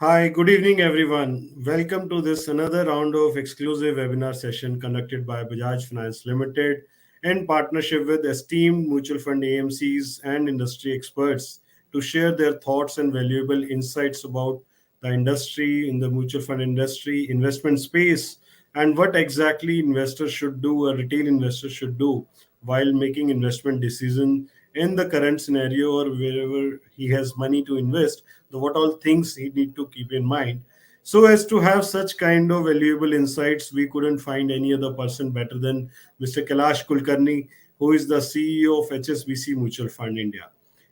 Hi, good evening, everyone. Welcome to this another round of exclusive webinar session conducted by Bajaj Finance Limited in partnership with esteemed mutual fund AMCs and industry experts to share their thoughts and valuable insights about the industry, in the mutual fund industry, investment space, and what exactly investors should do or retail investors should do while making investment decision in the current scenario or wherever he has money to invest, the what all things he need to keep in mind. So as to have such kind of valuable insights, we couldn't find any other person better than Mr. Kailash Kulkarni, who is the CEO of HSBC Mutual Fund India.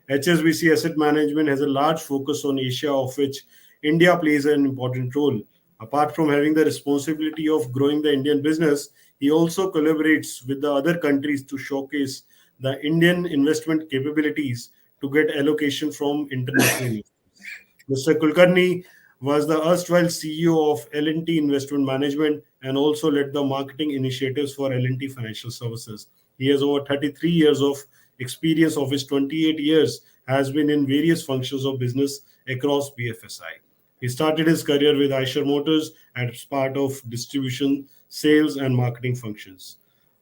HSBC Asset Management has a large focus on Asia, of which India plays an important role. Apart from having the responsibility of growing the Indian business, he also collaborates with the other countries to showcase the Indian investment capabilities to get allocation from international investors. Mr. Kulkarni was the erstwhile CEO of L&T Investment Management and also led the marketing initiatives for L&T Financial Services. He has over 33 years of experience, of his 28 years has been in various functions of business across BFSI. He started his career with Eicher Motors as part of distribution, sales, and marketing functions.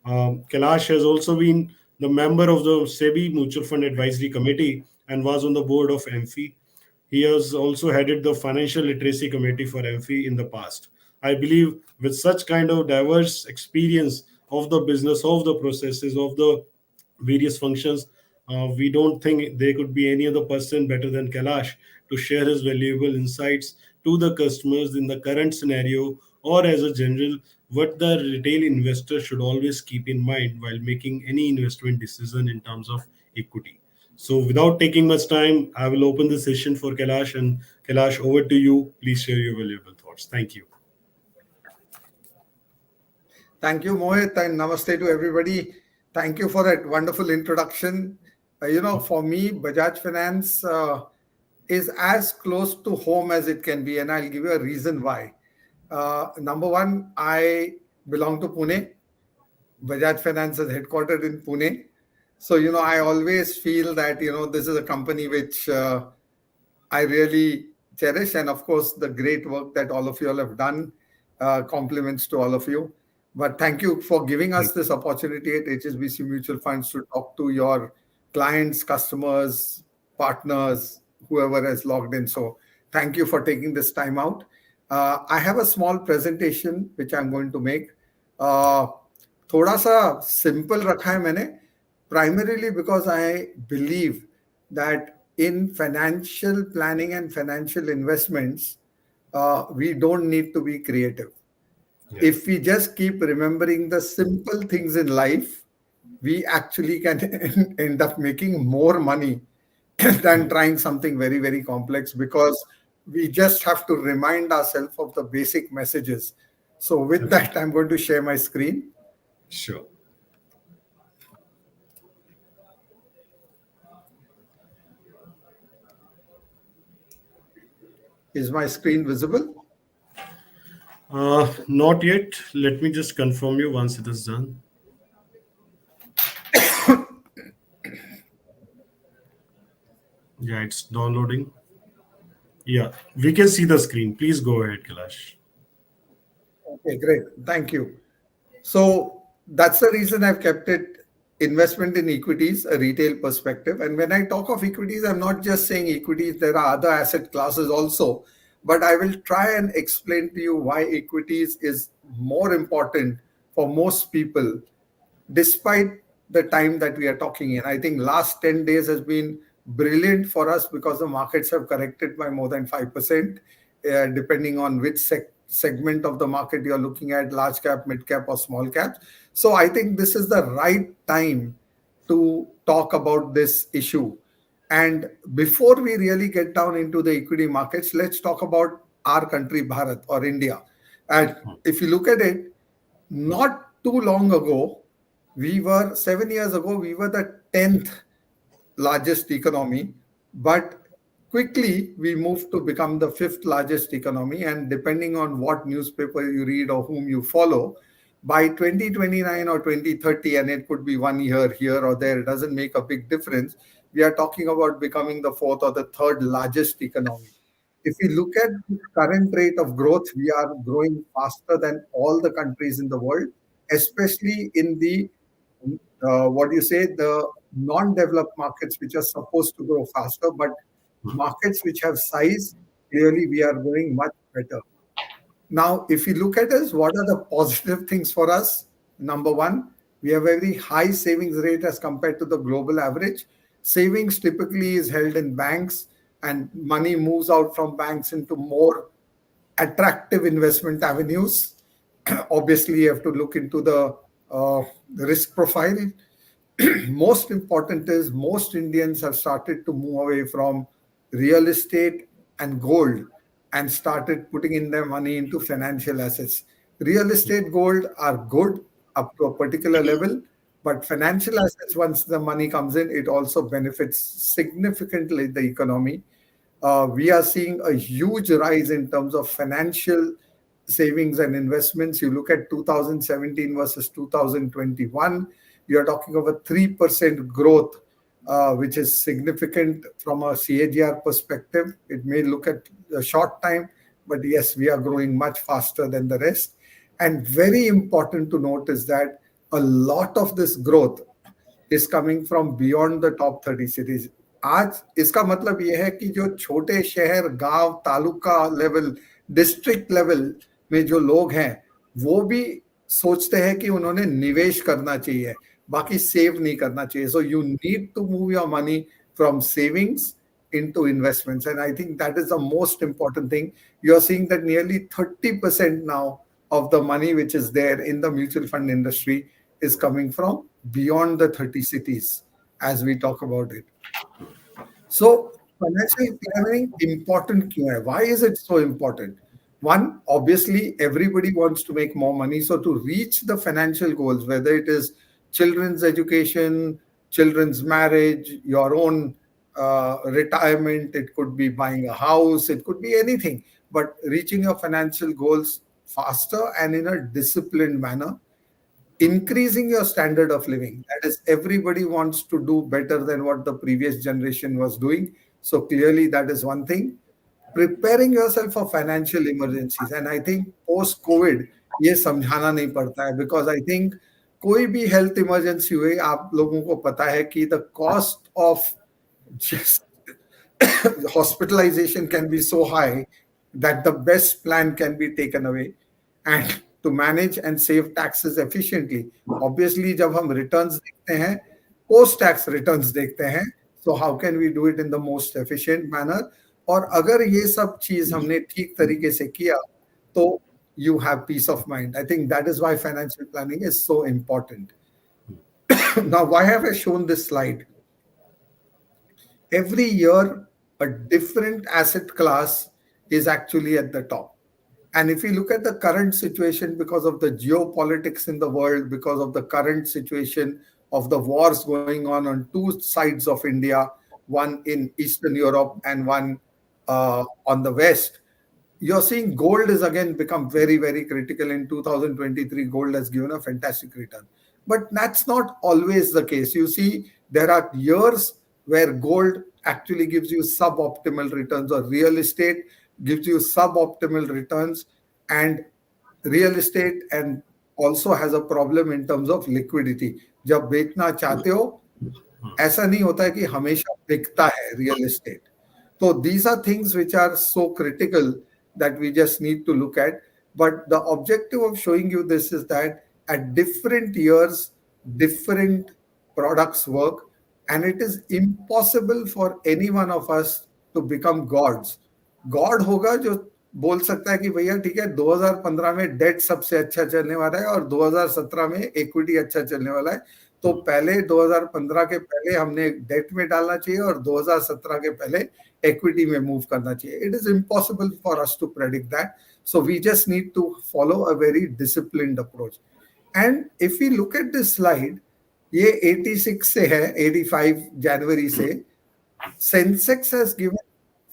Kailash has also been the member of the SEBI Mutual Fund Advisory Committee and was on the board of MFI. He has also headed the Financial Literacy Committee for MFI in the past. I believe with such kind of diverse experience of the business, of the processes, of the various functions, we don't think there could be any other person better than Kailash to share his valuable insights to the customers in the current scenario or as a general what the retail investor should always keep in mind while making any investment decision in terms of equity. So, without taking much time, I will open the session for Kailash. And Kailash, over to you. Please share your valuable thoughts. Thank you. Thank you, Mohit, and namaste to everybody. Thank you for that wonderful introduction. For me, Bajaj Finance is as close to home as it can be, and I'll give you a reason why. Number one, I belong to Pune. Bajaj Finance is headquartered in Pune. So, I always feel that, this is a company which I really cherish. And of course, the great work that all of you all have done, compliments to all of you. But thank you for giving us this opportunity at HSBC Mutual Funds to talk to your clients, customers, partners, whoever has logged in. So thank you for taking this time out. I have a small presentation which I'm going to make. थोड़ा सा simple रखा है मैंने, primarily because I believe that in financial planning and financial investments, we don't need to be creative. Yeah. If we just keep remembering the simple things in life, we actually can end up making more money than trying something very, very complex, because we just have to remind ourselves of the basic messages. So with that, I'm going to share my screen. Sure. Is my screen visible? Not yet. Let me just confirm you once it is done. Yeah, it's downloading. Yeah, we can see the screen. Please go ahead, Kailash. Okay, great. Thank you. So that's the reason I've kept it investment in equities, a retail perspective. And when I talk of equities, I'm not just saying equities, there are other asset classes also. But I will try and explain to you why equities is more important for most people, despite the time that we are talking in. I think last 10 days has been brilliant for us because the markets have corrected by more than 5%, depending on which segment of the market you're looking at, large cap, mid cap, or small cap. So I think this is the right time to talk about this issue. And before we really get down into the equity markets, let's talk about our country, Bharat, or India. And if you look at it, not too long ago, 7 years ago, we were the 10th largest economy, but quickly we moved to become the 5th largest economy. And depending on what newspaper you read or whom you follow, by 2029 or 2030, and it could be 1 year here or there, it doesn't make a big difference, we are talking about becoming the 4th or the 3rd largest economy. If we look at the current rate of growth, we are growing faster than all the countries in the world, especially in the what do you say, the non-developed markets, which are supposed to grow faster, but markets which have size, clearly we are growing much better. Now, if you look at us, what are the positive things for us? Number one, we have a very high savings rate as compared to the global average. Savings typically is held in banks, and money moves out from banks into more attractive investment avenues. Obviously, you have to look into the risk profile. Most important is most Indians have started to move away from real estate and gold and started putting in their money into financial assets. Real estate, gold are good up to a particular level, but financial assets, once the money comes in, it also benefits significantly the economy. We are seeing a huge rise in terms of financial savings and investments. You look at 2017 versus 2021, you are talking of a 3% growth, which is significant from a CAGR perspective. It may look at a short time, but yes, we are growing much faster than the rest. And very important to note is that a lot of this growth is coming from beyond the top 30 cities. आज इसका मतलब यह है कि जो छोटे शहर, गांव, तालुका लेवल, डिस्ट्रिक्ट लेवल में जो लोग हैं, वो भी सोचते हैं कि उन्होंने निवेश करना चाहिए, बाकी सेव नहीं करना चाहिए. So you need to move your money from savings into investments, and I think that is the most important thing. You are seeing that nearly 30% now of the money which is there in the mutual fund industry is coming from beyond the 30 cities as we talk about it. So financial planning important क्यों है? Why is it so important? One, obviously, everybody wants to make more money. So to reach the financial goals, whether it is children's education, children's marriage, your own retirement, it could be buying a house, it could be anything. But reaching your financial goals faster and in a disciplined manner, increasing your standard of living. That is, everybody wants to do better than what the previous generation was doing. So clearly, that is one thing. Preparing yourself for financial emergencies, and I think post COVID ये समझाना नहीं पड़ता है, because I think कोई भी health emergency हुई, आप लोगों को पता है कि the cost of just hospitalization can be so high that the best plan can be taken away, and to manage and save taxes efficiently. Obviously, जब हम returns देखते हैं, post tax returns देखते हैं, so how can we do it in the most efficient manner? और अगर ये सब चीज हमने ठीक तरीके से किया, तो you have peace of mind. I think that is why financial planning is so important. Now, why have I shown this slide? Every year, a different asset class is actually at the top. And if you look at the current situation, because of the geopolitics in the world, because of the current situation of the wars going on two sides of India, one in Eastern Europe and one on the West, you're seeing gold has again become very, very critical. In 2023, gold has given a fantastic return. But that's not always the case. You see, there are years where gold actually gives you suboptimal returns, or real estate gives you suboptimal returns, and real estate and also has a problem in terms of liquidity. जब बेचना चाहते हो, ऐसा नहीं होता है कि हमेशा बिकता है real estate. So these are things which are so critical that we just need to look at. But the objective of showing you this is that at different years, different products work, and it is impossible for any one of us to become gods. God होगा जो बोल सकता है कि भैया ठीक है, 2015 में डेट सबसे अच्छा चलने वाला है और 2017 में इक्विटी अच्छा चलने वाला है, तो पहले 2015 के पहले हमने डेट में डालना चाहिए और 2017 के पहले equity में मूव करना चाहिए. It is impossible for us to predict that. So we just need to follow a very disciplined approach. And if we look at this slide, ये 86 से है, 85 जनवरी से, Sensex has given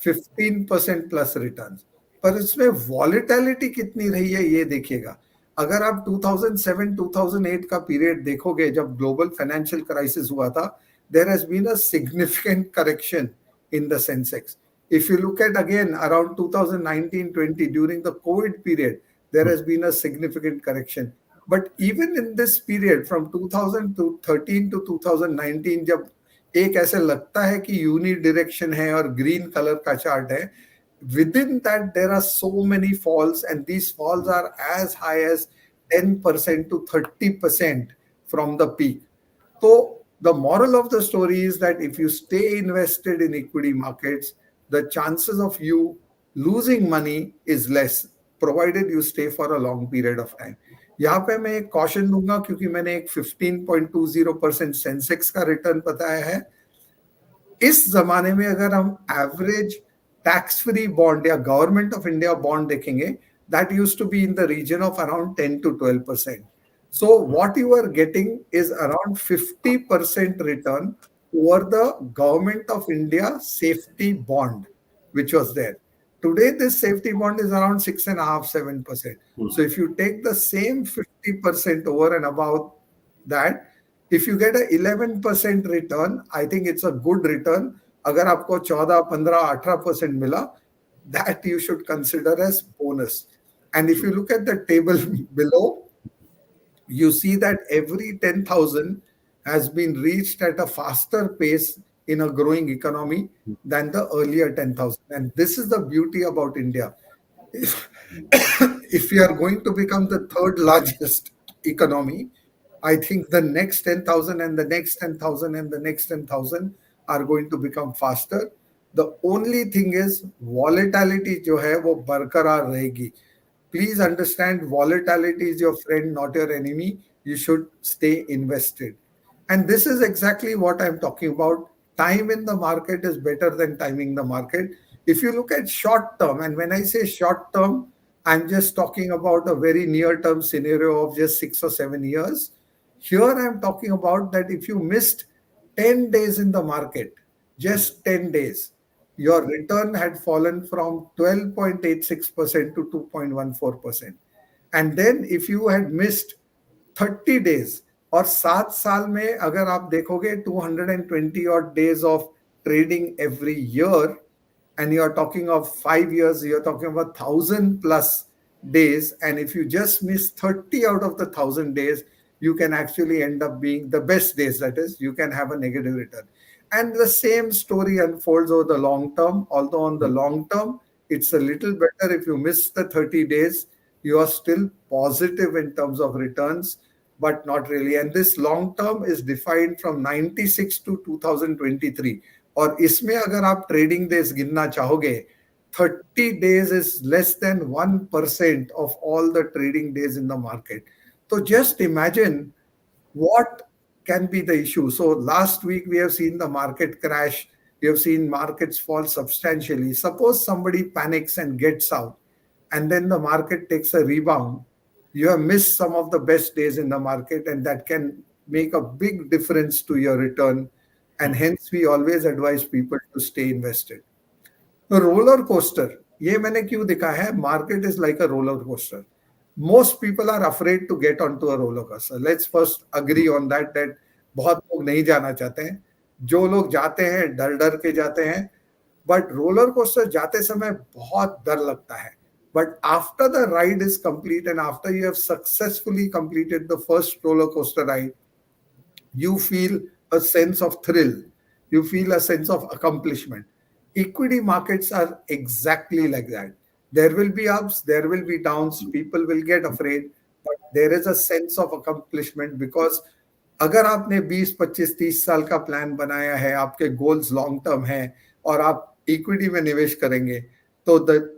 15% plus returns. पर इसमें volatility कितनी रही है ये देखिएगा. अगर आप 2007-2008 का पीरियड देखोगे, जब ग्लोबल फाइनेंशियल क्राइसिस हुआ था, there has been a significant correction in the Sensex. If you look at again around 2019-20 during the COVID period, there has been a significant correction. But even in this period from 2013 to 2019, जब एक ऐसे लगता है कि uni direction है और green colour का chart है, within that there are so many falls, and these falls are as high as 10% to 30% from the peak. So the moral of the story is that if you stay invested in equity markets, the chances of you losing money is less, provided you stay for a long period of time. यहाँ पे मैं एक caution दूंगा क्योंकि मैंने एक 15.20% Sensex का return बताया है. इस जमाने में अगर हम एवरेज टैक्स फ्री बॉन्ड या गवर्नमेंट ऑफ इंडिया बॉन्ड देखेंगे, that used to be in the region of around 10 to 12%. So what you are getting is around 50% return over the government of India safety bond, which was there. Today, this safety bond is around 6.5, 7%. So if you take the same 50% over and above that, if you get a 11% return, I think it's a good return. अगर आपको 14, 15, 18% मिला, that you should consider as bonus. And if you look at the table below, you see that every 10,000 has been reached at a faster pace in a growing economy than the earlier 10,000. And this is the beauty about India. If we are going to become the third largest economy, I think the next 10,000 and the next 10,000 and the next 10,000 are going to become faster. The only thing is volatility जो है वो बरकरार रहेगी. Please understand, volatility is your friend, not your enemy. You should stay invested. And this is exactly what I'm talking about. Time in the market is better than timing the market. If you look at short term, and when I say short term, I'm just talking about a very near term scenario of just 6 or 7 years. Here I'm talking about that if you missed 10 days in the market, just 10 days, your return had fallen from 12.86% to 2.14%. And then if you had missed 30 days, और 7 साल में अगर आप देखोगे 220 odd days of trading every year, and you're talking of 5 years, you're talking about 1,000 plus days. And if you just miss 30 out of the 1,000 days, you can actually end up being the best days. That is, you can have a negative return. And the same story unfolds over the long term. Although on the long term, it's a little better. If you miss the 30 days, you are still positive in terms of returns, but not really. And this long term is defined from 96 to 2023. और इसमें अगर आप trading days गिनना चाहोगे, 30 days is less than 1% of all the trading days in the market. So just imagine what can be the issue. So last week we have seen the market crash. We have seen markets fall substantially. Suppose somebody panics and gets out, and then the market takes a rebound. You have missed some of the best days in the market, and that can make a big difference to your return. And hence we always advise people to stay invested. The roller coaster, ये मैंने क्यों दिखा है? Market is like a roller coaster. Most people are afraid to get onto a roller coaster. Let's first agree on that बहुत लोग नहीं जाना चाहते हैं. जो लोग जाते हैं डर डर के जाते हैं, बट रोलर कोस्टर जाते समय बहुत डर लगता है. But after the ride is complete and after you have successfully completed the first roller coaster ride, you feel a sense of thrill. You feel a sense of accomplishment. Equity markets are exactly like that. There will be ups, there will be downs, people will get afraid, but there is a sense of accomplishment because अगर आपने 20, 25, 30 साल का plan बनाया है, आपके goals long term हैं और आप इक्विटी में निवेश करेंगे, तो the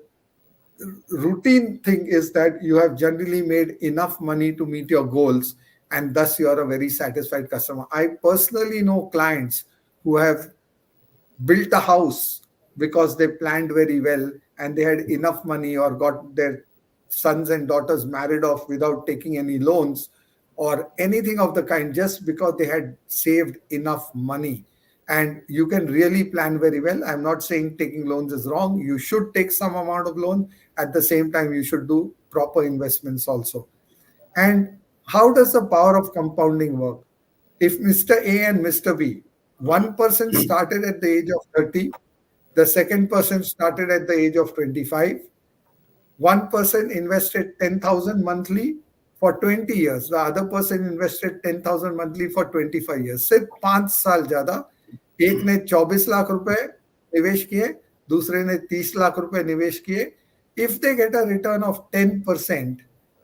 routine thing is that you have generally made enough money to meet your goals, and thus you are a very satisfied customer. I personally know clients who have built a house because they planned very well and they had enough money or got their sons and daughters married off without taking any loans or anything of the kind, just because they had saved enough money. And you can really plan very well. I'm not saying taking loans is wrong. You should take some amount of loan. At the same time, you should do proper investments also. And how does the power of compounding work? If Mr. A and Mr. B, one person started at the age of 30, The second person started at the age of 25. One person invested 10,000 monthly for 20 years. The other person invested 10,000 monthly for 25 years. सिर्फ 5 साल ज्यादा. एक ने 24 लाख रुपए निवेश किए, दूसरे ने 30 लाख रुपए निवेश किए. If they get a return of 10%,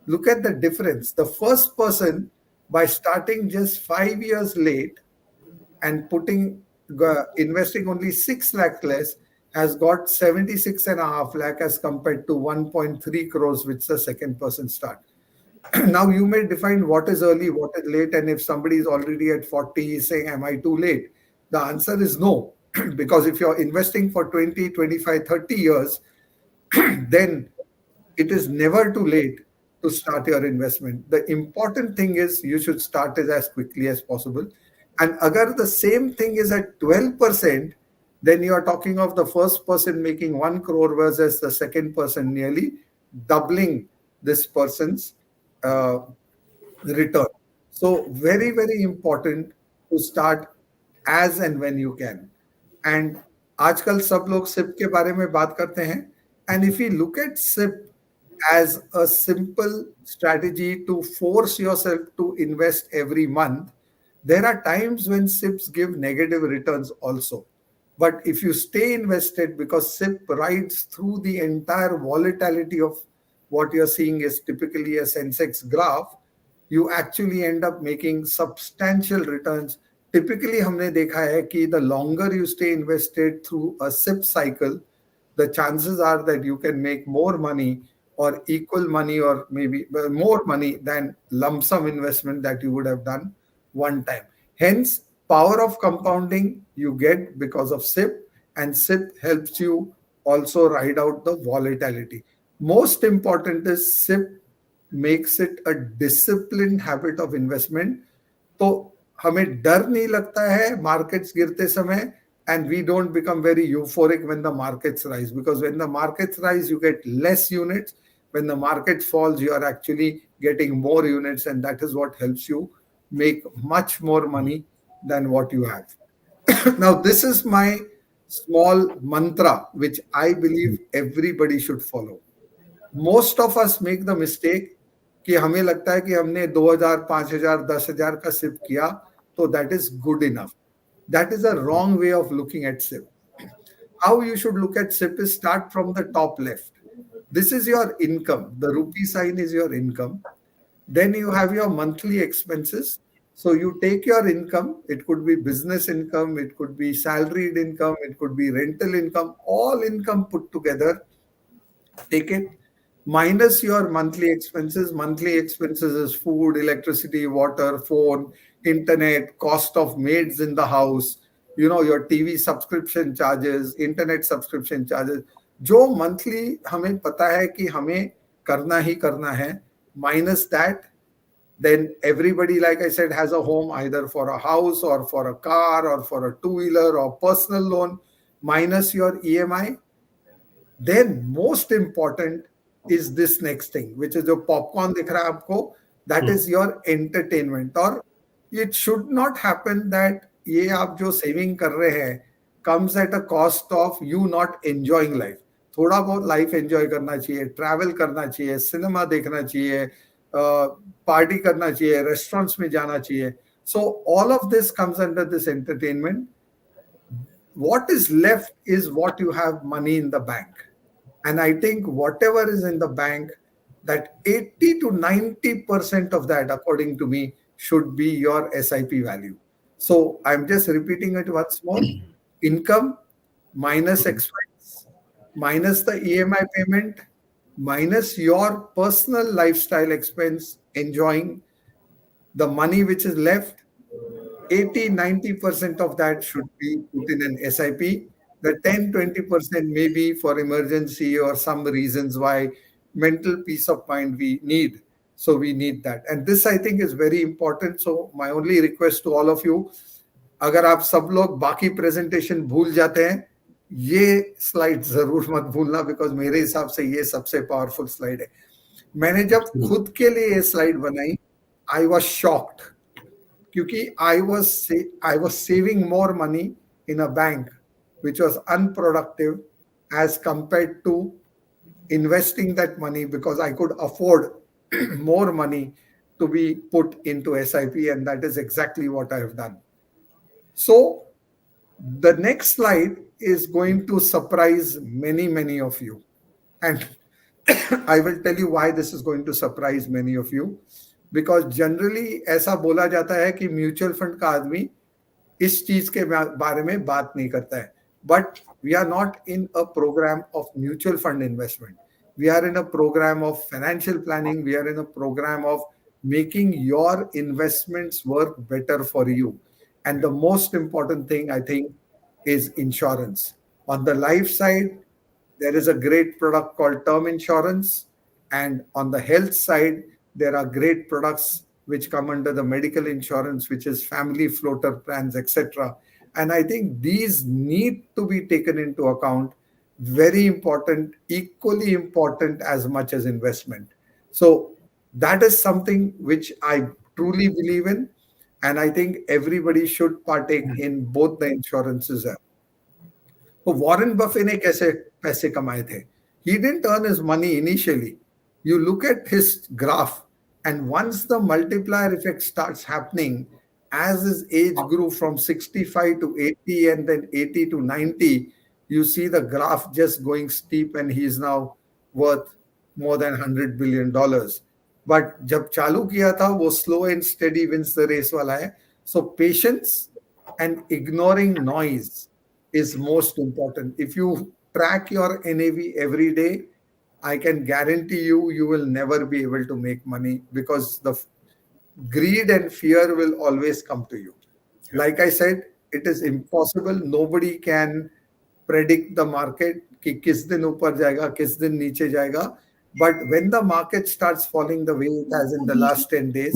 look at the difference. The first person, by starting just 5 years late and investing only 6 lakh less, has got 76 and a half lakh as compared to 1.3 crores which the second person start. Now you may define what is early, what is late, and if somebody is already at 40, he's saying, am I too late? The answer is no. Because if you're investing for 20, 25, 30 years, then it is never too late to start your investment. The important thing is you should start it as quickly as possible. And agar the same thing is at 12%, then you are talking of the first person making 1 crore versus the second person nearly doubling this person's return. So very, very important to start as and when you can. And आजकल सब लोग SIP के बारे में बात करते हैं. And if we look at SIP as a simple strategy to force yourself to invest every month, there are times when SIPs give negative returns also. But if you stay invested, because SIP rides through the entire volatility of what you're seeing is typically a Sensex graph, you actually end up making substantial returns. Typically, हमने देखा है कि the longer you stay invested through a SIP cycle, the chances are that you can make more money or equal money or maybe more money than lump sum investment that you would have done one time. Hence, power of compounding you get because of SIP, and SIP helps you also ride out the volatility. Most important is SIP makes it a disciplined habit of investment. तो हमें डर नहीं लगता है markets गिरते समय, and we don't become very euphoric when the markets rise, because when the markets rise you get less units. When the market falls you are actually getting more units, and that is what helps you make much more money than what you have. Now this is my small mantra which I believe everybody should follow. Most of us make the mistake कि हमें लगता है कि हमने 2000, 5000, 10,000 का SIP किया तो that is good enough. That is a wrong way of looking at SIP. How you should look at SIP is start from the top left. This is your income. The rupee sign is your income. Then you have your monthly expenses. So you take your income. It could be business income. It could be salaried income. It could be rental income. All income put together. Take it. Minus your monthly expenses. Monthly expenses is food, electricity, water, phone, internet, cost of maids in the house, your TV subscription charges, internet subscription charges. जो monthly हमें पता है कि हमें करना ही करना है, minus that, then everybody, like I said, has a home either for a house or for a car or for a two-wheeler or personal loan, minus your EMI. Then most important is this next thing, which is जो popcorn दिख रहा है आपको, that is your entertainment. और it should not happen that ये आप जो saving कर रहे हैं comes at a cost of you not enjoying life. थोड़ा बहुत life enjoy करना चाहिए, travel करना चाहिए, cinema देखना चाहिए, party करना चाहिए, restaurants में जाना चाहिए. So all of this comes under this entertainment. What is left is what you have money in the bank. And I think whatever is in the bank, that 80 to 90% of that, according to me, should be your SIP value. So I'm just repeating it once more. Income minus expense, minus the EMI payment, minus your personal lifestyle expense, enjoying the money which is left, 80-90% of that should be put in an SIP. The 10-20% may be for emergency or some reasons why mental peace of mind we need. So we need that. And this I think is very important. So my only request to all of you, अगर आप सब लोग बाकी presentation भूल जाते हैं, ये slide जरूर मत भूलना, बिकॉज मेरे हिसाब से ये सबसे पावरफुल स्लाइड है. मैंने जब खुद के लिए ये स्लाइड बनाई, आई वॉज शॉक्ड, क्योंकि I was saving more money in a bank which was unproductive, as compared to investing that money, because I could afford more money to be put into SIP, and that is exactly what I have done. So the next slide is going to surprise many, many of you. And I will tell you why this is going to surprise many of you. Because generally ऐसा बोला जाता है कि mutual fund का आदमी इस चीज के बारे में बात नहीं करता है. But we are not in a programme of mutual fund investment. We are in a program of financial planning. We are in a program of making your investments work better for you. And the most important thing, I think, is insurance. On the life side, there is a great product called term insurance. And on the health side, there are great products which come under the medical insurance, which is family floater plans, etc. And I think these need to be taken into account. Very important, equally important as much as investment. So that is something which I truly believe in. And I think everybody should partake in both the insurances. तो Warren Buffett ने कैसे पैसे कमाए थे? He didn't earn his money initially. You look at his graph, and once the multiplier effect starts happening, as his age grew from 65 to 80 and then 80 to 90, you see the graph just going steep, and he is now worth more than $100 billion. But जब चालू किया था वो slow and steady wins the race वाला है. So patience and ignoring noise is most important. If you track your NAV every day, I can guarantee you, you will never be able to make money, because the greed and fear will always come to you. Like I said, it is impossible. Nobody can predict the market कि किस दिन ऊपर जाएगा, किस दिन नीचे जाएगा. But when the market starts falling the way it has in the last 10 days,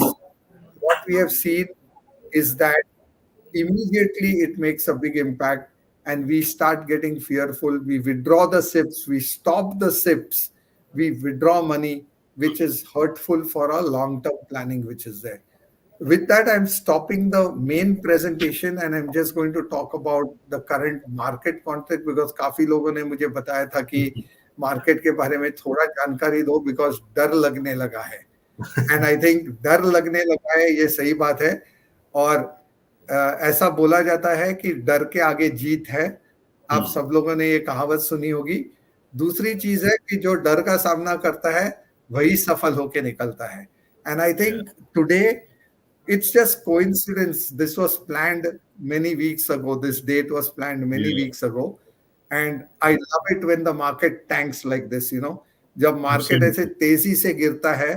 what we have seen is that immediately it makes a big impact, and we start getting fearful. We withdraw the SIPs, we stop the SIPs, we withdraw money, which is hurtful for our long-term planning, which is there. With that, I'm stopping the main presentation, and I'm just going to talk about the current market context, because काफी लोगों ने मुझे बताया था कि market के बारे में थोड़ा जानकारी दो, because डर लगने लगा है. And I think डर लगने लगा है, ये सही बात है. और ऐसा बोला जाता है कि डर के आगे जीत है. आप सब लोगों ने ये कहावत सुनी होगी. दूसरी चीज है कि जो डर का सामना करता है वही सफल होके निकलता है. And I think today it's just coincidence. This was planned many weeks ago. This date was planned many weeks ago. And I love it when the market tanks like this, you know. जब market ऐसे तेजी से गिरता है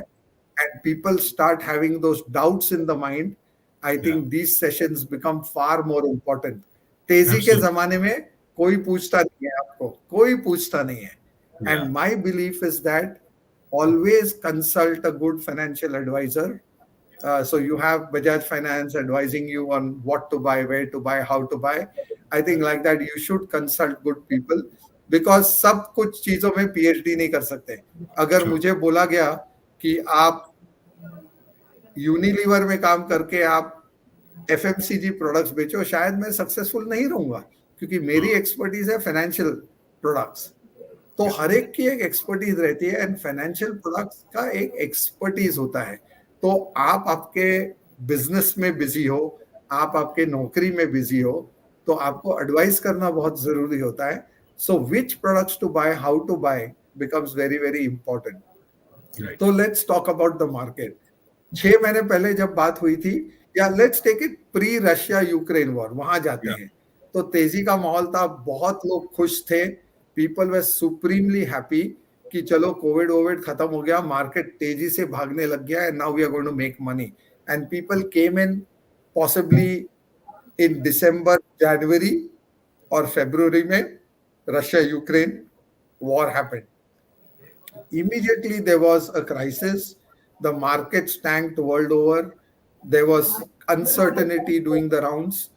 and people start having those doubts in the mind, I think these sessions become far more important. तेजी के जमाने में कोई पूछता नहीं है आपको, कोई पूछता नहीं है. And my belief is that always consult a good financial advisor. So you have Bajaj Finance advising you on what to buy, where to buy, how to buy. I think like that you should consult good people, because सब कुछ चीजों में PhD नहीं कर सकते. अगर मुझे बोला गया कि आप यूनिलीवर में काम करके आप FMCG प्रोडक्ट्स बेचो, शायद मैं सक्सेसफुल नहीं रहूंगा, क्योंकि मेरी एक्सपर्टीज है फाइनेंशियल प्रोडक्ट्स. तो हर एक की एक एक्सपर्टीज रहती है, एंड फाइनेंशियल प्रोडक्ट्स का एक एक्सपर्टीज होता है. तो आप आपके बिजनेस में बिजी हो, आप आपके नौकरी में बिजी हो, तो आपको एडवाइस करना बहुत जरूरी होता है. So which products to buy, how to buy becomes very very important. तो let's talk about the market. 6 महीने पहले जब बात हुई थी, या let's take it pre Russia Ukraine war, वहां जाते हैं, तो तेजी का माहौल था. बहुत लोग खुश थे. पीपल वर सुप्रीमली हैप्पी कि चलो कोविड खत्म हो गया, मार्केट तेजी से भागने लग गया, and now we are going to make money. And people came in possibly in दिसंबर, जनवरी और फरवरी में Russia Ukraine war happened. Immediately there was a crisis. The markets tanked world over. There was uncertainty doing the rounds,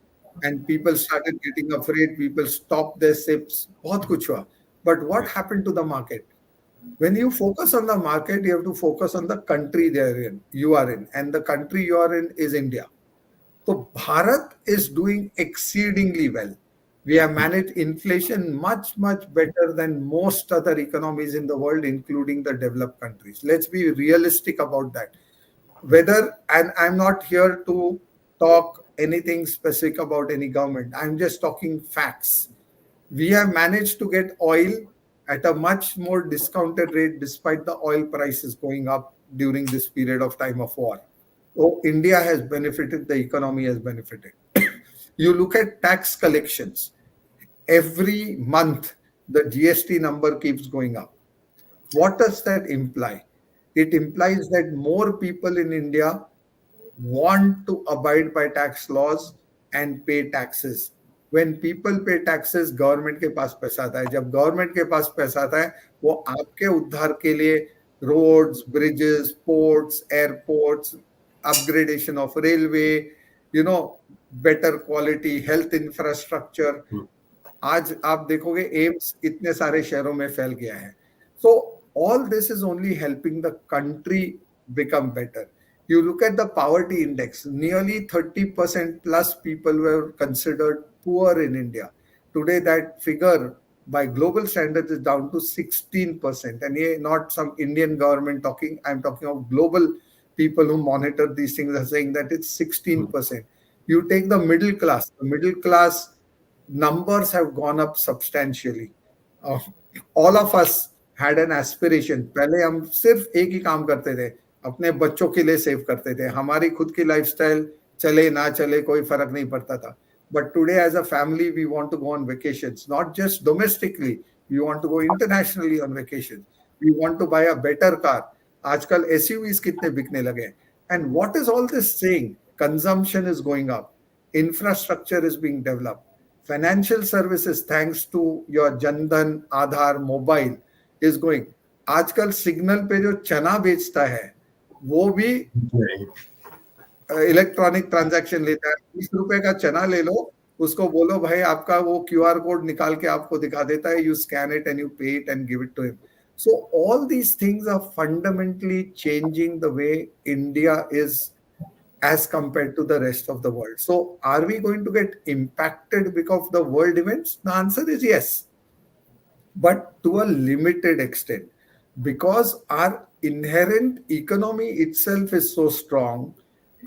and people started getting afraid. People stopped their SIPs. बहुत कुछ हुआ. But what happened to the market? When you focus on the market, you have to focus on the country you are in, and the country you are in is India. So Bharat is doing exceedingly well. We have managed inflation much, much better than most other economies in the world, including the developed countries. Let's be realistic about that. Whether, and I'm not here to talk anything specific about any government, I'm just talking facts. We have managed to get oil at a much more discounted rate despite the oil prices going up during this period of time of war. So India has benefited, the economy has benefited. You look at tax collections, every month the GST number keeps going up. What does that imply? It implies that more people in India want to abide by tax laws and pay taxes. When people pay taxes, government के पास पैसा आता है. जब government के पास पैसा आता है, वो आपके उद्धार के लिए roads, bridges, ports, airports, upgradation of railway, you know, better quality health infrastructure. आज आप देखोगे एम्स इतने सारे शहरों में फैल गया है. So all this is only helping the country become better. You look at the poverty index, nearly 30% plus people were considered poor in India. Today, that figure by global standards is down to 16%. And yeah, not some Indian government talking, I'm talking of global people who monitor these things are saying that it's 16%. You take the middle class numbers have gone up substantially. Uh, all of us had an aspiration. पहले हम सिर्फ एक ही काम करते थे, अपने बच्चों के लिए सेव करते थे. हमारी खुद की लाइफस्टाइल चले ना चले कोई फर्क नहीं पड़ता था. But today as a family we want to go on vacations, not just domestically, we want to go internationally on vacations. We want to buy a better car. आजकल SUVs कितने बिकने लगे. And what is all this saying? Consumption is going up. Infrastructure is being developed. Financial services, thanks to your Jandan, Aadhaar, mobile, is going. आजकल signal पे जो चना बेचता है वो भी इलेक्ट्रॉनिक ट्रांजैक्शन लेता है. 20 रुपए का चना ले लो, उसको बोलो भाई आपका वो QR कोड निकाल के आपको दिखा देता है. You scan it and you pay it and give it to him. So all these things are fundamentally changing the way India is as compared to the rest of the world. So are we going to get impacted because of the world events? The answer is yes, but to a limited extent, because our inherent economy itself is so strong.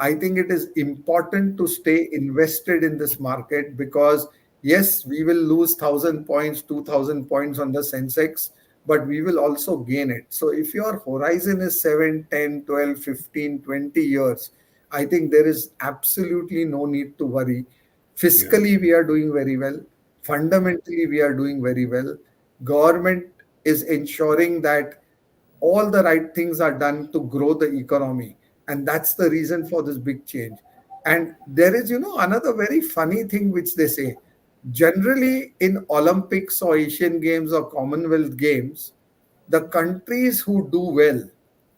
I think it is important to stay invested in this market because yes, we will lose 1,000 points, 2,000 points on the Sensex, but we will also gain it. So if your horizon is 7, 10, 12, 15, 20 years, I think there is absolutely no need to worry. Fiscally, we are doing very well. Fundamentally, we are doing very well. Government is ensuring that all the right things are done to grow the economy. And that's the reason for this big change. And there is, another very funny thing which they say. Generally, in Olympics or Asian Games or Commonwealth Games, the countries who do well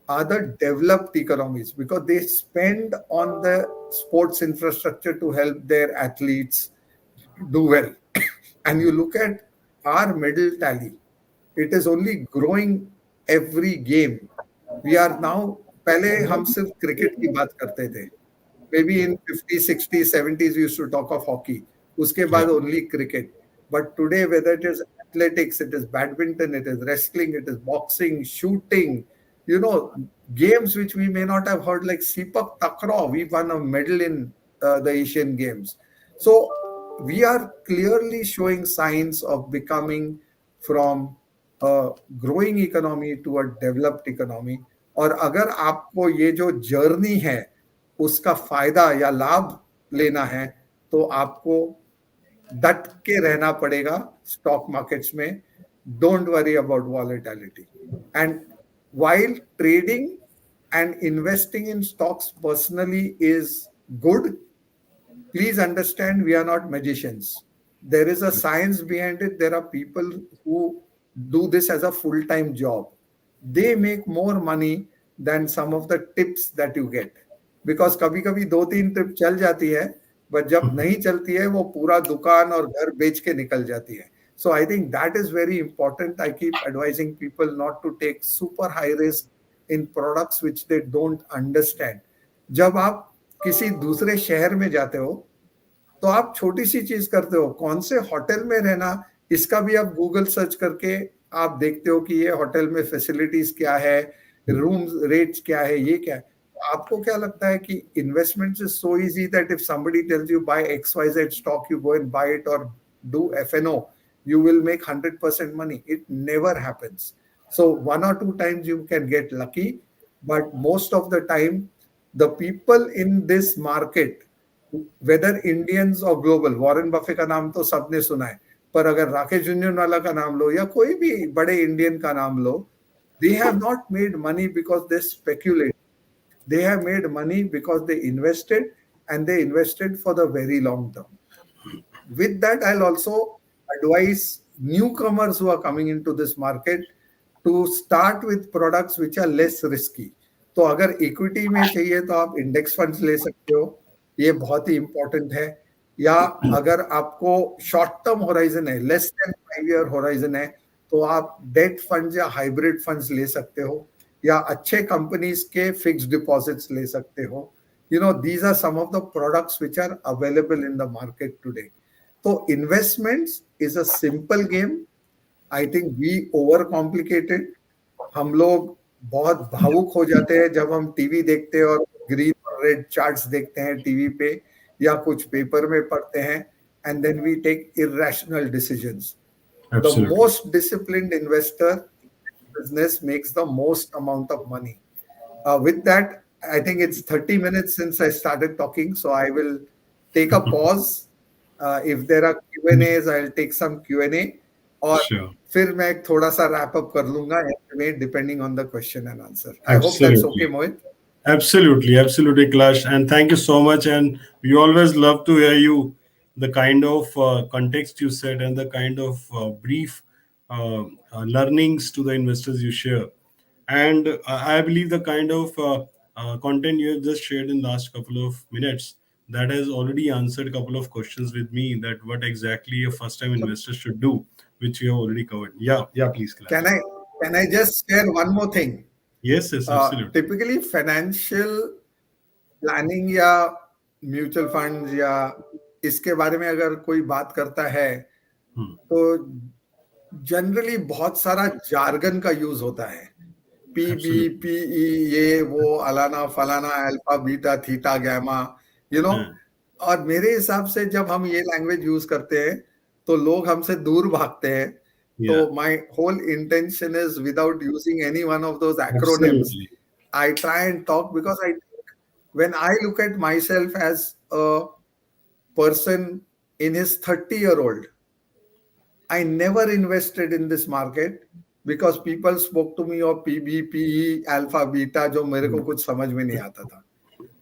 are the developed economies because they spend on the sports infrastructure to help their athletes do well. And you look at our medal tally, it is only growing every game. We are now, पहले हम सिर्फ cricket की बात करते थे. Maybe in 50s, 60s, 70s, we used to talk of hockey. उसके बाद only cricket. But today, whether it is athletics, it is badminton, it is wrestling, it is boxing, shooting, games which we may not have heard, like Sepak Takraw, we won a medal in the Asian Games. So we are clearly showing signs of becoming from a growing economy to a developed economy. और अगर आपको ये जो journey है उसका फायदा या लाभ लेना है तो आपको डट के रहना पड़ेगा स्टॉक मार्केट्स में. Don't worry about volatility. And while trading and investing in stocks personally is good, please understand we are not magicians. There is a science behind it. There are people who do this as a full-time job. They make more money than some of the tips that you get. Because कभी-कभी 2-3 tip चल जाती है, but जब नहीं चलती है वो पूरा दुकान और घर बेच के निकल जाती है. So I think that is very important. I keep advising people not to take super high risk in products which they don't understand. जब आप किसी दूसरे शहर में जाते हो तो आप छोटी सी चीज करते हो, कौन से होटल में रहना, इसका भी आप गूगल सर्च करके आप देखते हो कि ये होटल में फैसिलिटीज क्या है, रूम रेट्स क्या है, ये क्या है। तो आपको क्या लगता है कि investment is so easy that if somebody tells you buy XYZ stock, you go and buy it और do FNO, you will make 100% money? It never happens. So one or two times you can get lucky, but most of the time the people in this market, whether Indians और global, Warren Buffett का नाम तो सबने सुना है, पर अगर राकेश झुनझुनवाला का नाम लो या कोई भी बड़े इंडियन का नाम लो, they have not made money because they speculate, they have made money because they invested, and they invested for the very long term. With that, I'll also advise newcomers who are coming into this market to start with products which are less risky. तो अगर equity में चाहिए तो आप index funds ले सकते हो, ये बहुत ही इंपॉर्टेंट है। या अगर आपको शॉर्ट टर्म होराइजन है, लेस देन 5 ईयर होराइजन है, तो आप डेट फंड्स या हाइब्रिड फंड्स ले सकते हो, या अच्छे कंपनीज के फिक्स्ड डिपॉजिट्स ले सकते हो। These are some of the products which are available in the market today. So investments is a simple game. I think we over complicated, हम लोग बहुत भावुक हो जाते हैं जब हम टीवी देखते हैं और ग्रीन और रेड चार्ट्स देखते हैं टीवी पे या कुछ पेपर में पढ़ते हैं, and then we take irrational decisions. The Absolutely. Most disciplined investor business makes the most amount of money. With that, I think it's 30 minutes since I started talking, so I will take a pause. If there are Q&As, I'll take some Q&A, और Sure. फिर मैं एक थोड़ा सा wrap up कर लूंगा estimate depending on the question and answer. I hope that's okay, Absolutely. Mohit. Absolutely, absolutely, Clash. And thank you so much. And we always love to hear you, the kind of context you said and the kind of brief learnings to the investors you share. And I believe the kind of content you have just shared in last couple of minutes that has already answered a couple of questions with me, that what exactly a first time investor should do, which you have already covered. Yeah, yeah, please, Clash. Can I can I just share one more thing? Yes, yes, absolutely. Typically financial planning या mutual fund या इसके बारे में अगर कोई बात करता है, Hmm. तो जनरली बहुत सारा जार्गन का यूज होता है, पीबी Absolutely. पीई, ये वो अलाना फलाना alpha beta theta gamma, you know Yeah. और मेरे हिसाब से जब हम ये लैंग्वेज यूज करते हैं तो लोग हमसे दूर भागते हैं. तो Yeah. My whole intention is without using any one of those acronyms, Absolutely. I try and talk because when I look at myself as a person in his 30-year-old, I never invested in this market because people spoke to me of PB, PE, alpha, beta, जो मेरे को कुछ समझ में नहीं आता था.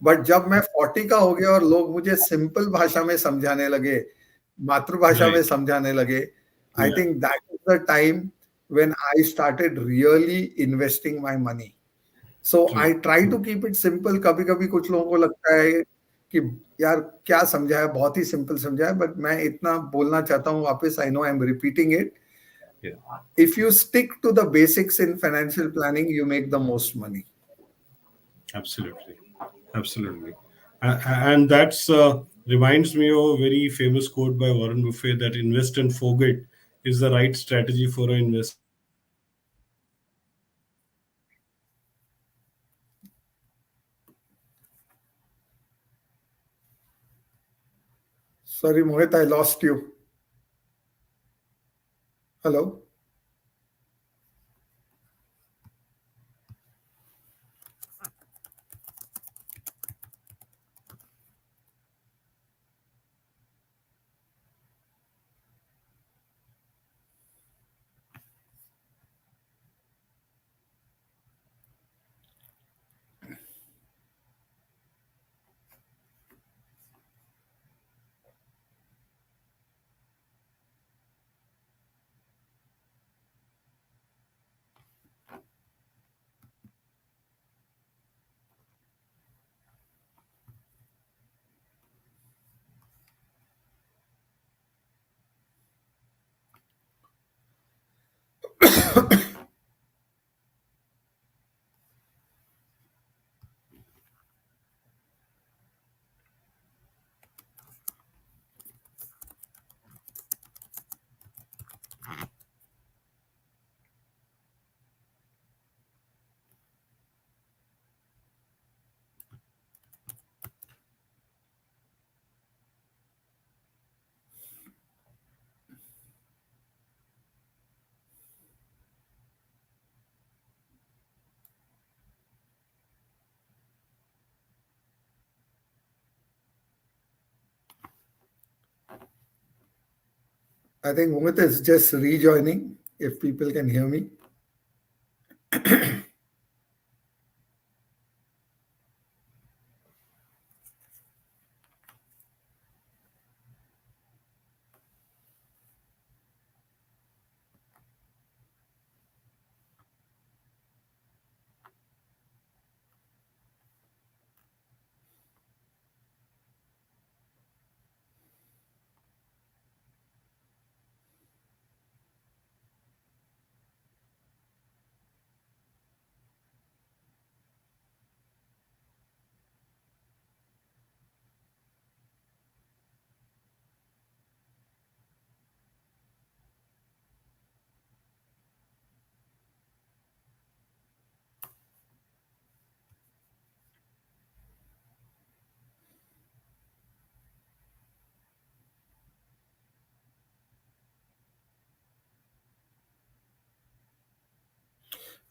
But जब मैं 40 का हो गया और लोग मुझे सिंपल भाषा में समझाने लगे, मातृभाषा में Right. समझाने लगे, I Yeah. Think that is the time when I started really investing my money. So I True. Try to True. Keep it simple. कभी कभी कुछ लोगों को लगता है कि यार क्या समझाया, बहुत ही सिंपल समझाया, बट मैं इतना बोलना चाहता हूँ वापस. I know I am repeating it. Yeah. If you stick to the basics in financial planning, you make the most money. Absolutely. Absolutely. And that's reminds me of a very famous quote by Warren Buffett, that invest and forget is the right strategy for an investor who wants to build wealth quickly. And I believe the kind of Sorry, Mohit, I lost you. Hello? I think Mohit is just rejoining. If people can hear me.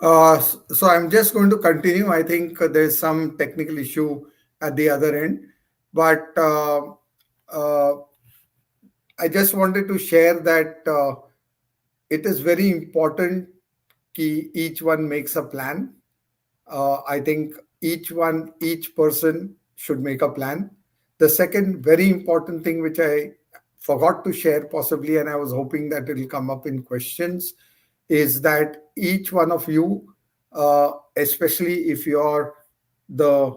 So I'm just going to continue. I think there's some technical issue at the other end, but uh, I just wanted to share that it is very important that each one makes a plan. I think each person should make a plan. The second very important thing, which I forgot to share possibly, and I was hoping that it will come up in questions, is that each one of you, especially if you're the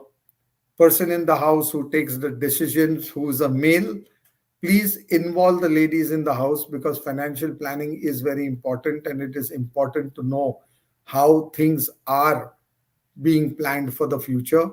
person in the house who takes the decisions, who's a male, please involve the ladies in the house, because financial planning is very important, and it is important to know how things are being planned for the future.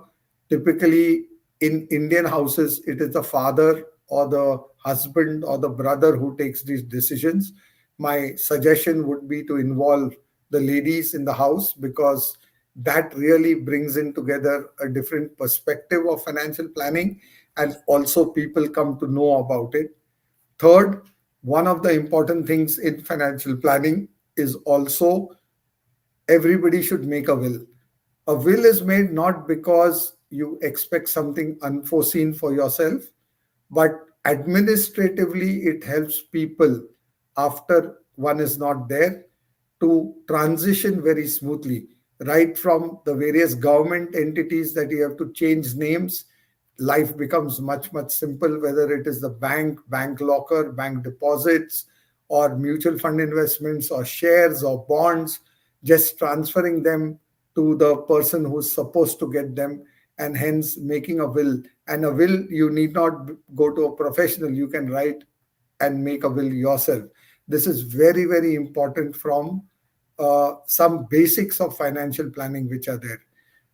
Typically, in Indian houses, it is the father or the husband or the brother who takes these decisions. My suggestion would be to involve the ladies in the house, because that really brings in together a different perspective of financial planning, and also people come to know about it. Third, one of the important things in financial planning is also everybody should make a will. A will is made not because you expect something unforeseen for yourself, but administratively, it helps people after one is not there to transition very smoothly, right from the various government entities that you have to change names. Life becomes much, much simple, whether it is the bank, bank locker, bank deposits, or mutual fund investments, or shares, or bonds, just transferring them to the person who's supposed to get them, and hence making a will. And a will, you need not go to a professional, you can write and make a will yourself. This is very, very important from some basics of financial planning which are there.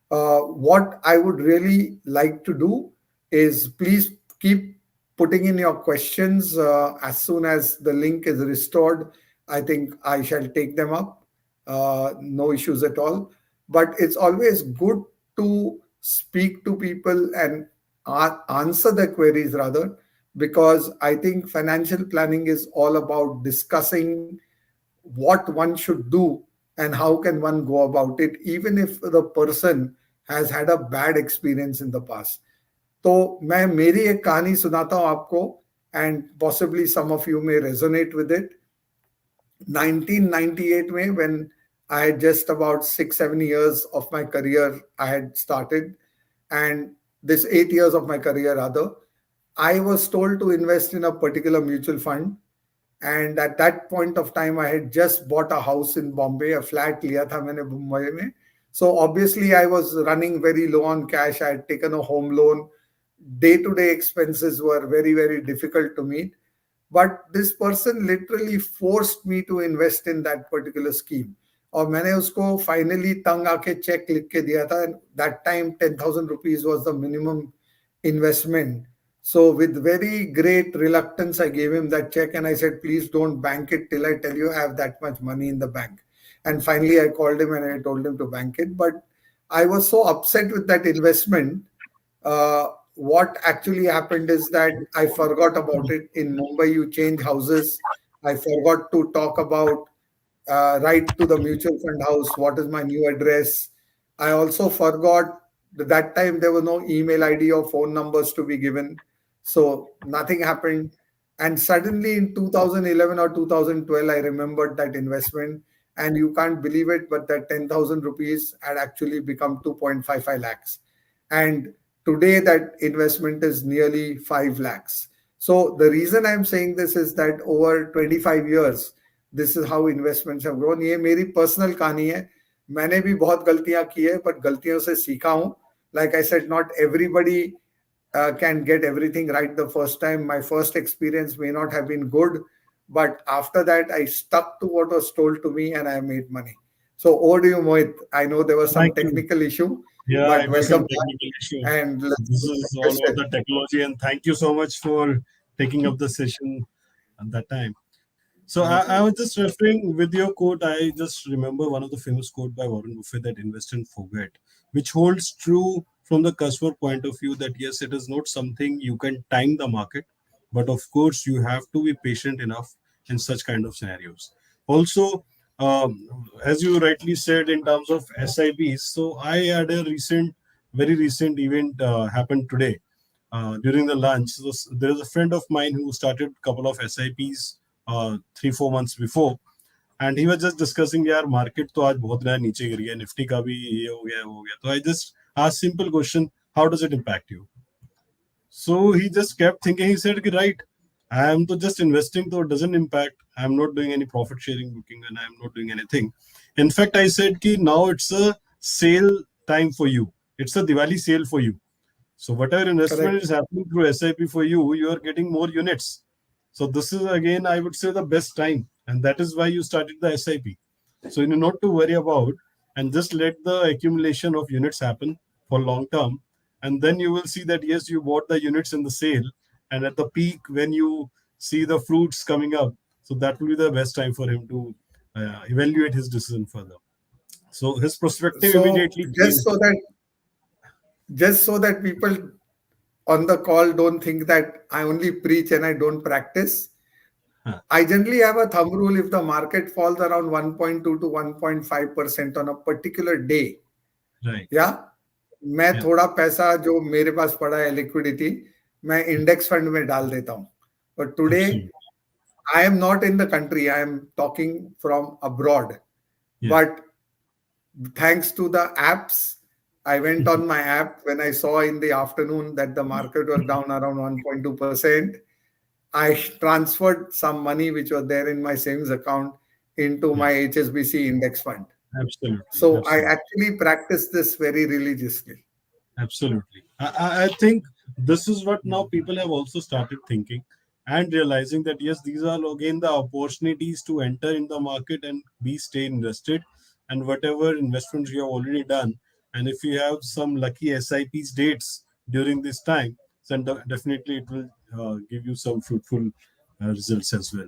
What I would really like to do is, please keep putting in your questions. As soon as the link is restored, I think I shall take them up. No issues at all. But it's always good to speak to people and answer their queries rather, because I think financial planning is all about discussing what one should do and how can one go about it, even if the person has had a bad experience in the past. तो मैं मेरी एक कहानी सुनाता हूं आपको, and possibly some of you may resonate with it. 1998 में, when I had just about 6-7 years of my career I had started, and this 8 years of my career rather, I was told to invest in a particular mutual fund. And at that point of time, I had just bought a house in Bombay, a flat लिया था मैंने मुंबई में. So obviously I was running very low on cash. I had taken a home loan. Day-to-day expenses were very, very difficult to meet. But this person literally forced me to invest in that particular scheme. और मैंने उसको finally तंग आके check लिख के दिया था. And that time 10,000 rupees was the minimum investment. So with very great reluctance, I gave him that check and I said, please don't bank it till I tell you I have that much money in the bank. And finally, I called him and I told him to bank it. But I was so upset with that investment. What actually happened is that I forgot about it. In Mumbai, you change houses. I forgot to talk about, write to the mutual fund house, what is my new address. I also forgot that time there was no email ID or phone numbers to be given. So nothing happened. And suddenly in 2011 or 2012, I remembered that investment. And you can't believe it, but that 10,000 rupees had actually become 2.55 lakhs. And today that investment is nearly 5 lakhs. So the reason I'm saying this is that over 25 years, this is how investments have grown. ये मेरी personal कहानी है. मैंने भी बहुत गलतियां की है, but गलतियों से सीखा हूं. Like I said, not everybody can get everything right the first time. My first experience may not have been good, but after that, I stuck to what was told to me and I made money. So, over to you, Mohit. I know there was some Thank you. technical issue, Yeah, but it was some welcome back. technical issue. And So let's this go to the is all about question. the technology, and thank you so much for taking up the session at that time. So I was just referring with your quote. I just remember one of the famous quote by Warren Buffett that invest and forget, which holds true from the customer point of view that yes, it is not something you can time the market, but of course you have to be patient enough in such kind of scenarios. Also, as you rightly said in terms of SIPs, so I had a very recent event happened today during the lunch. So there is a friend of mine who started a couple of SIPs 3-4 months before, and he was just discussing यार market तो आज बहुत नया नीचे गिर गया, Nifty का भी ये हो गया वो हो गया. तो I just asked simple question, how does it impact you? So he just kept thinking. He said, right, I am to just investing, so it doesn't impact. I am not doing any profit sharing booking and I am not doing anything. In fact, I said, ki now it's a sale time for you. It's a Diwali sale for you. So whatever investment Correct. is happening through SIP for you, you are getting more units. So this is again, I would say, the best time, and that is why you started the SIP. So you know not to worry about, and just let the accumulation of units happen for long term, and then you will see that yes, you bought the units in the sale, and at the peak when you see the fruits coming up, so that will be the best time for him to evaluate his decision further. So his perspective So immediately changed. just so that people on the call don't think that I only preach and I don't practice, Huh, I generally have a thumb rule. If the market falls around 1.2 to 1.5% on a particular day, right. या मैं Yeah. थोड़ा पैसा जो मेरे पास पड़ा है liquidity मैं index fund में डाल देता हूँ. But today Absolutely. I am not in the country, I am talking from abroad. Yeah. But thanks to the apps, I went on my app when I saw in the afternoon that the market was down around 1.2%. I transferred some money which was there in my savings account into Yeah. my HSBC index fund. Absolutely. So I Absolutely. actually practice this very religiously. Absolutely. I think this is what now people have also started thinking and realizing that yes, these are again the opportunities to enter in the market and be stay invested. And whatever investments you have already done, and if you have some lucky SIPs dates during this time, then definitely it will give you some fruitful results as well.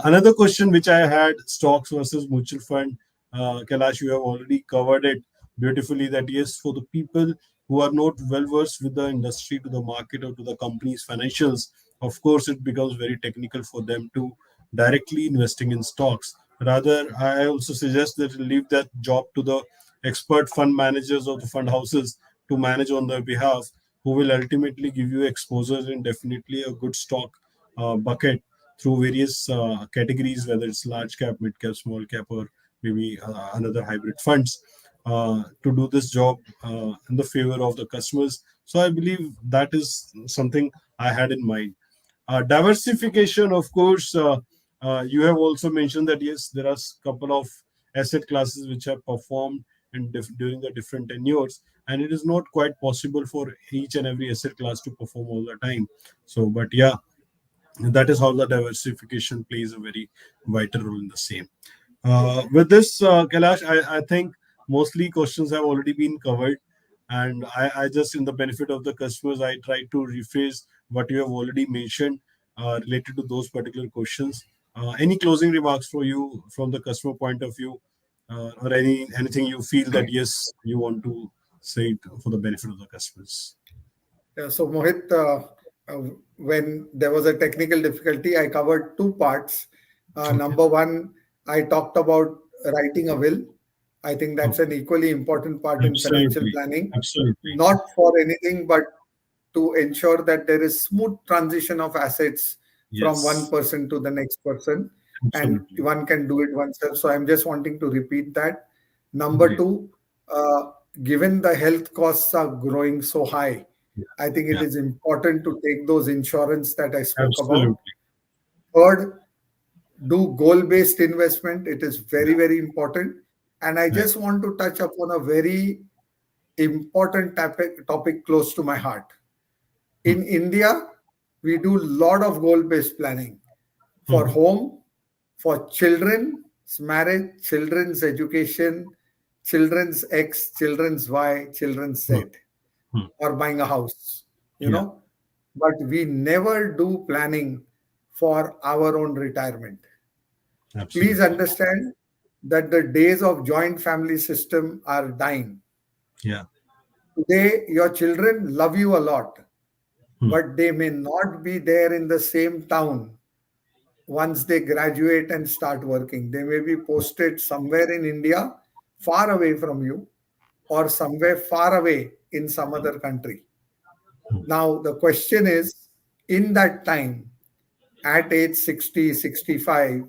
Another question which I had, stocks versus mutual fund. Kailash, you have already covered it beautifully that yes, for the people who are not well versed with the industry, to the market, or to the company's financials, of course, it becomes very technical for them to directly investing in stocks. Rather, I also suggest that you leave that job to the expert fund managers or the fund houses to manage on their behalf, who will ultimately give you exposure in definitely a good stock bucket through various categories, whether it's large cap, mid cap, small cap, or maybe another hybrid funds to do this job in the favor of the customers. So I believe that is something I had in mind. Diversification, of course, you have also mentioned that yes, there are a couple of asset classes which have performed during the different tenures, and it is not quite possible for each and every asset class to perform all the time. So, but yeah, that is how the diversification plays a very vital role in the same. With this, Kailash, I think mostly questions have already been covered. And I just, in the benefit of the customers, I try to rephrase what you have already mentioned related to those particular questions. Any closing remarks for you from the customer point of view, or anything you feel that yes, you want to say it for the benefit of the customers? Yeah, so Mohit, when there was a technical difficulty, I covered two parts. Okay. Number one, I talked about writing a will. I think that's an Okay. equally important part in financial Absolutely. planning, Absolutely. not for anything, but to ensure that there is smooth transition of assets from one Yes. person to the next person, and Absolutely. one can do it oneself. So I'm just wanting to repeat that. Number Great. two, given the health costs are growing so high, Yeah. I think it Yeah. is important to take those insurance that I spoke about. Absolutely. Third, do goal based investment. It is very, Yeah. very important. And I Right. just want to touch upon a very important topic close to my heart. Hmm. In India, we do a lot of goal based planning for Hmm. home, for children's marriage, children's education, children's X, children's Y, children's Hmm. Z, Hmm. or buying a house, you Yeah. know. But we never do planning for our own retirement. Please Absolutely. understand that the days of joint family system are dying. Yeah. Today, your children love you a lot, Hmm. but they may not be there in the same town once they graduate and start working. They may be posted somewhere in India, far away from you, or somewhere far away in some other country. Hmm. Now, the question is, in that time, at age 60, 65,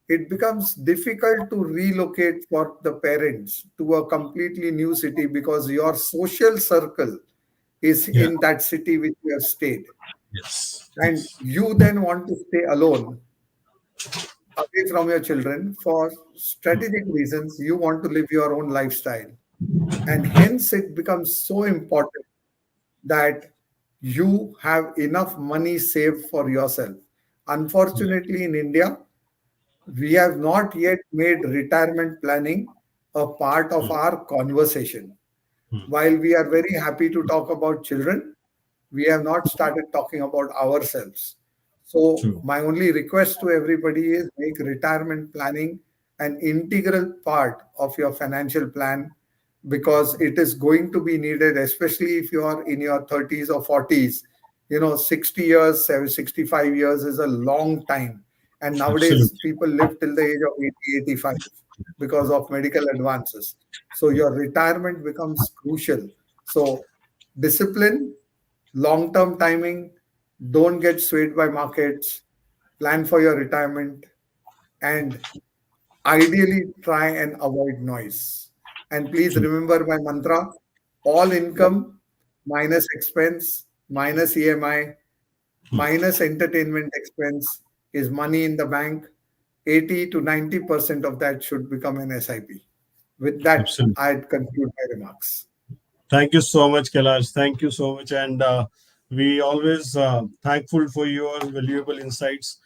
it becomes difficult to relocate for the parents to a completely new city because your social circle is Yeah. in that city which you have stayed. Yes. And Yes. you then want to stay alone away from your children for Hmm. strategic reasons. You want to live your own lifestyle. And hence, it becomes so important that you have enough money saved for yourself. Right. Unfortunately, in India, we have not yet made retirement planning a part of Hmm. our conversation. Hmm. While we are very happy to talk about children, we have not started talking about ourselves. So, True. my only request to everybody is make retirement planning an integral part of your financial plan because it is going to be needed, especially if you are in your 30s or 40s. 60 years, 65 years is a long time. And nowadays, Absolutely. people live till the age of 80, 85 because of medical advances. So, your retirement becomes crucial. So, discipline, long term timing, don't get swayed by markets, plan for your retirement, and ideally try and avoid noise. And please True. remember my mantra: all income minus expense minus EMI Hmm. minus entertainment expense is money in the bank. 80 to 90% of that should become an SIP. With that, Absolutely. I'd conclude my remarks. Thank you so much, Kailash. Thank you so much, and we always thankful for your valuable insights,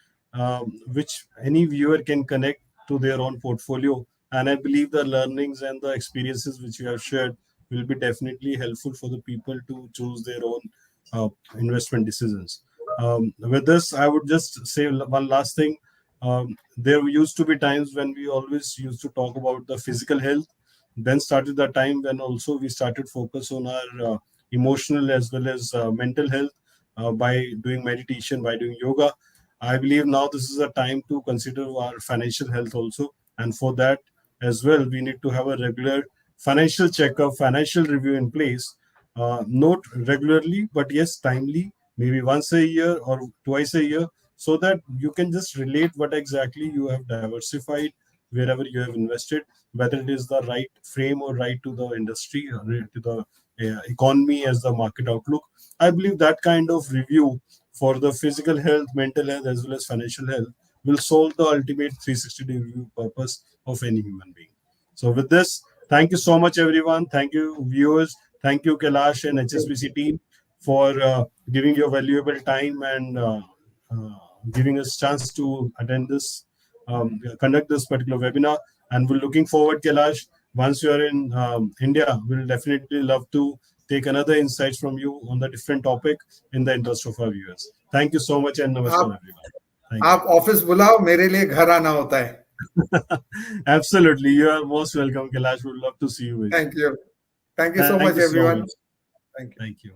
which any viewer can connect to their own portfolio. And I believe the learnings and the experiences which you have shared will be definitely helpful for the people to choose their own uh, investment decisions. With this, I would just say one last thing. There used to be times when we always used to talk about the physical health. Then started the time when also we started focus on our emotional as well as mental health by doing meditation, by doing yoga. I believe now this is a time to consider our financial health also, and for that as well we need to have a regular financial checkup, financial review in place. Not regularly, but yes, timely, maybe once a year or twice a year, so that you can just relate what exactly you have diversified wherever you have invested, whether it is the right frame or right to the industry or right to the economy as the market outlook. I believe that kind of review for the physical health, mental health, as well as financial health will solve the ultimate 360-degree review purpose of any human being. So, with this, thank you so much, everyone. Thank you, viewers. Thank you, Kailash and HSBC team, for giving your valuable time and uh, giving us chance to attend this, conduct this particular webinar. And we're looking forward, Kailash. Once you are in India, we'll definitely love to take another insights from you on the different topic in the interest of our viewers. Thank you so much and namaskar, आप everyone. Thank you. आप office बुलाओ मेरे लिए घर आना होता है. Absolutely. You are most welcome, Kailash. We'd love to see you. Thank you. Thank you so Thank much, you so much. everyone. Thank you. Thank you.